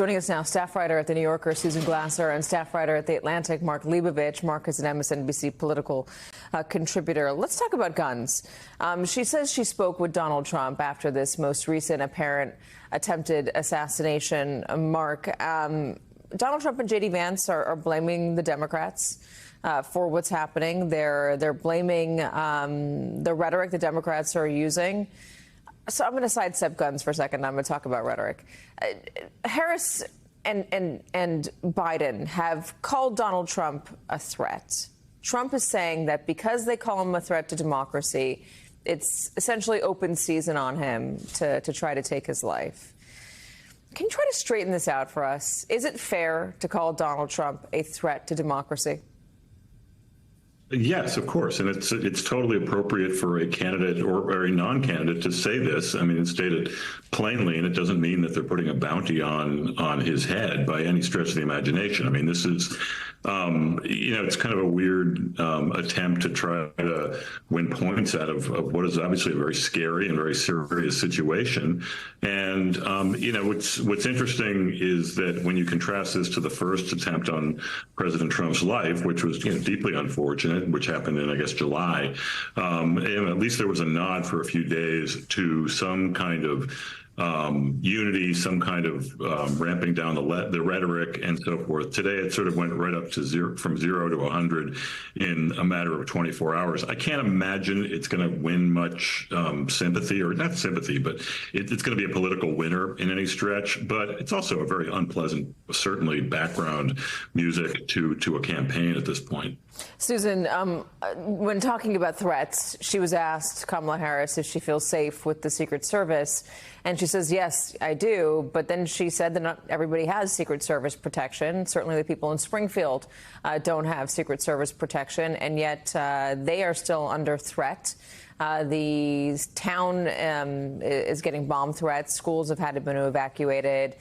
Joining us now, staff writer at The New Yorker, Susan Glasser, and staff writer at The Atlantic, Mark Leibovich. Mark is an MSNBC political contributor. Let's talk about guns. She says she spoke with Donald Trump after this most recent apparent attempted assassination. Mark, Donald Trump and J.D. Vance are blaming the Democrats for what's happening. They're blaming the rhetoric the Democrats are using. So I'm going to sidestep guns for a second. I'm going to talk about rhetoric. Harris and Biden have called Donald Trump a threat. Trump is saying that because they call him a threat to democracy, it's essentially open season on him to try to take his life. Can you try to straighten this out for us? Is it fair to call Donald Trump a threat to democracy? Yes, of course. And it's totally appropriate for a candidate or a non-candidate to say this. I mean, it's stated plainly, and it doesn't mean that they're putting a bounty on his head by any stretch of the imagination. I mean, this is, it's kind of a weird attempt to try to win points out of what is obviously a very scary and very serious situation. And, what's interesting is that when you contrast this to the first attempt on President Trump's life, which was deeply unfortunate, which happened in, I guess, July, and at least there was a nod for a few days to some kind of unity, some kind of ramping down the rhetoric and so forth. Today, it sort of went right up to from 0 to 100 in a matter of 24 hours. I can't imagine it's going to win much sympathy, or not sympathy, but it's going to be a political winner in any stretch. But it's also a very unpleasant, certainly, background music to a campaign at this point. Susan, when talking about threats, she was asked, Kamala Harris, if she feels safe with the Secret Service. And she says, yes, I do. But then she said that not everybody has Secret Service protection. Certainly the people in Springfield don't have Secret Service protection, and yet they are still under threat. The town is getting bomb threats. Schools have had to be evacuated.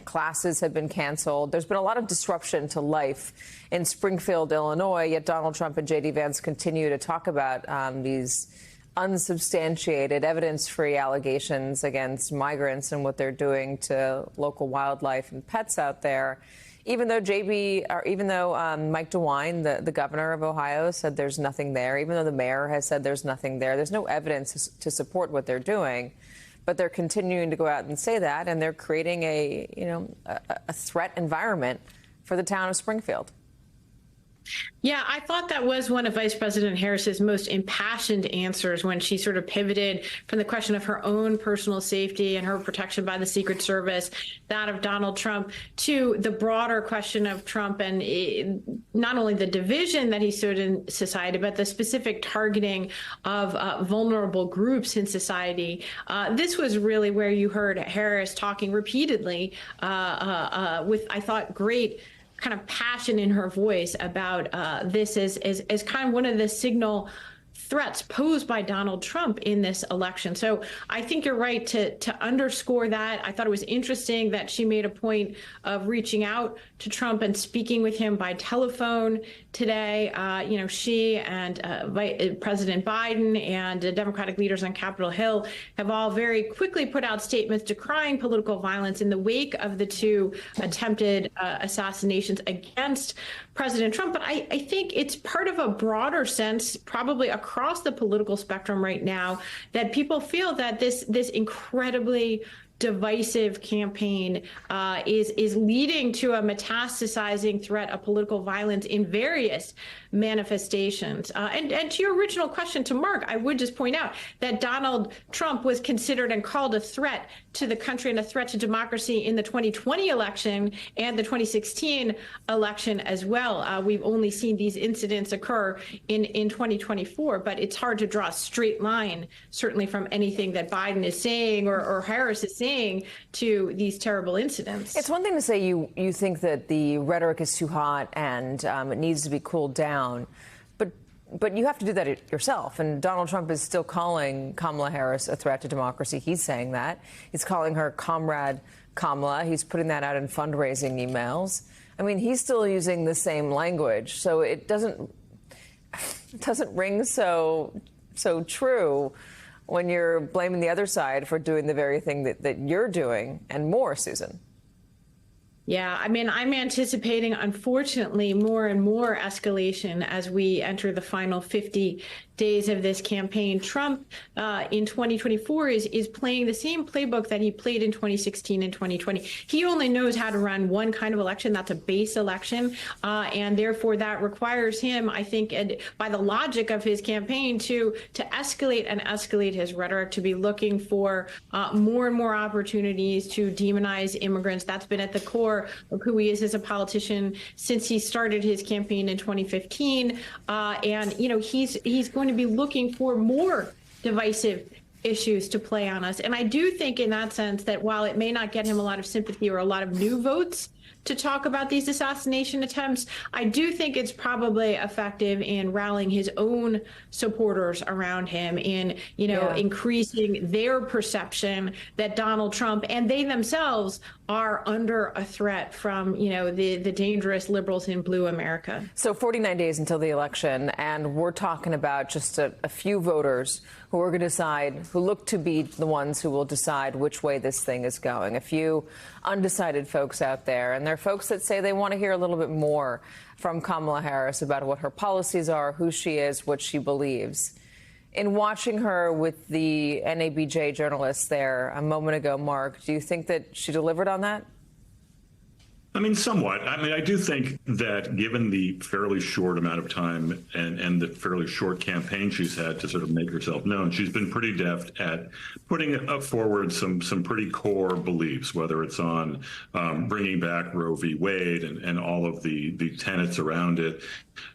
Classes have been canceled. There's been a lot of disruption to life in Springfield, Illinois, yet Donald Trump and J.D. Vance continue to talk about these unsubstantiated, evidence-free allegations against migrants and what they're doing to local wildlife and pets out there. Even though Mike DeWine, the governor of Ohio, said there's nothing there, even though the mayor has said there's nothing there, there's no evidence to support what they're doing. But they're continuing to go out and say that, and they're creating a threat environment for the town of Springfield. Yeah, I thought that was one of Vice President Harris's most impassioned answers when she sort of pivoted from the question of her own personal safety and her protection by the Secret Service, that of Donald Trump, to the broader question of Trump and not only the division that he sowed in society, but the specific targeting of vulnerable groups in society. This was really where you heard Harris talking repeatedly with, I thought, great kind of passion in her voice about this as kind of one of the signal threats posed by Donald Trump in this election. So I think you're right to underscore that. I thought it was interesting that she made a point of reaching out to Trump and speaking with him by telephone today. She and President Biden and Democratic leaders on Capitol Hill have all very quickly put out statements decrying political violence in the wake of the two attempted assassinations against President Trump. But I think it's part of a broader sense, probably across the political spectrum right now, that people feel that this incredibly divisive campaign is leading to a metastasizing threat of political violence in various manifestations. And to your original question to Mark, I would just point out that Donald Trump was considered and called a threat to the country and a threat to democracy in the 2020 election and the 2016 election as well. We've only seen these incidents occur in 2024, but it's hard to draw a straight line, certainly from anything that Biden is saying or Harris is saying to these terrible incidents. It's one thing to say you think that the rhetoric is too hot and it needs to be cooled down, but you have to do that yourself. And Donald Trump is still calling Kamala Harris a threat to democracy. He's saying that. He's calling her Comrade Kamala. He's putting that out in fundraising emails. I mean, he's still using the same language, so it doesn't ring so true when you're blaming the other side for doing the very thing that you're doing and more, Susan. Yeah, I mean, I'm anticipating, unfortunately, more and more escalation as we enter the final 50 days of this campaign. Trump in 2024 is playing the same playbook that he played in 2016 and 2020. He only knows how to run one kind of election. That's a base election. And therefore, that requires him, I think, by the logic of his campaign, to escalate and escalate his rhetoric, to be looking for more and more opportunities to demonize immigrants. That's been at the core of who he is as a politician since he started his campaign in 2015. And, you know, he's going to be looking for more divisive issues to play on us. And I do think in that sense that while it may not get him a lot of sympathy or a lot of new votes to talk about these assassination attempts, I do think it's probably effective in rallying his own supporters around him, in, you know, increasing their perception that Donald Trump and they themselves are under a threat from, you know, the dangerous liberals in blue America. So 49 days until the election, and we're talking about just a few voters who are going to decide, who look to be the ones who will decide which way this thing is going. A few undecided folks out there, and there are folks that say they want to hear a little bit more from Kamala Harris about what her policies are, who she is, what she believes. In watching her with the NABJ journalists there a moment ago, Mark, do you think that she delivered on that? I mean, somewhat. I mean, I do think that given the fairly short amount of time and the fairly short campaign she's had to sort of make herself known, she's been pretty deft at putting forward some pretty core beliefs, whether it's on bringing back Roe v. Wade and all of the tenets around it,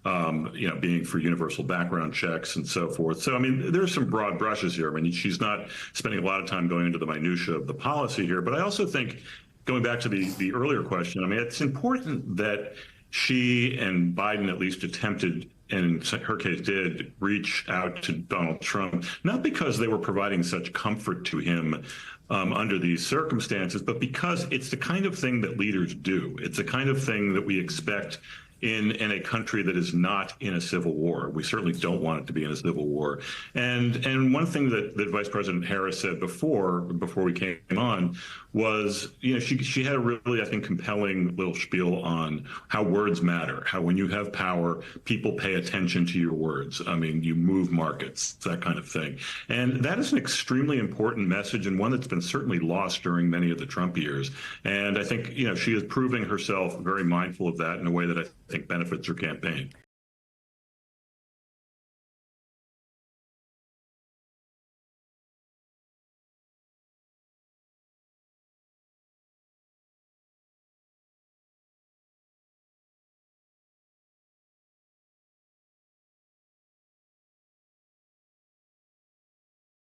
you know, being for universal background checks and so forth. So, I mean, there's some broad brushes here. I mean, she's not spending a lot of time going into the minutia of the policy here, but I also think, going back to the earlier question, I mean, it's important that she and Biden at least attempted, and in her case did, reach out to Donald Trump, not because they were providing such comfort to him under these circumstances, but because it's the kind of thing that leaders do. It's the kind of thing that we expect in a country that is not in a civil war. We certainly don't want it to be in a civil war. And one thing that Vice President Harris said before we came on was, you know, she had a really, I think, compelling little spiel on how words matter, how when you have power, people pay attention to your words. I mean, you move markets, that kind of thing. And that is an extremely important message, and one that's been certainly lost during many of the Trump years. And I think, you know, she is proving herself very mindful of that in a way that I think benefits her campaign.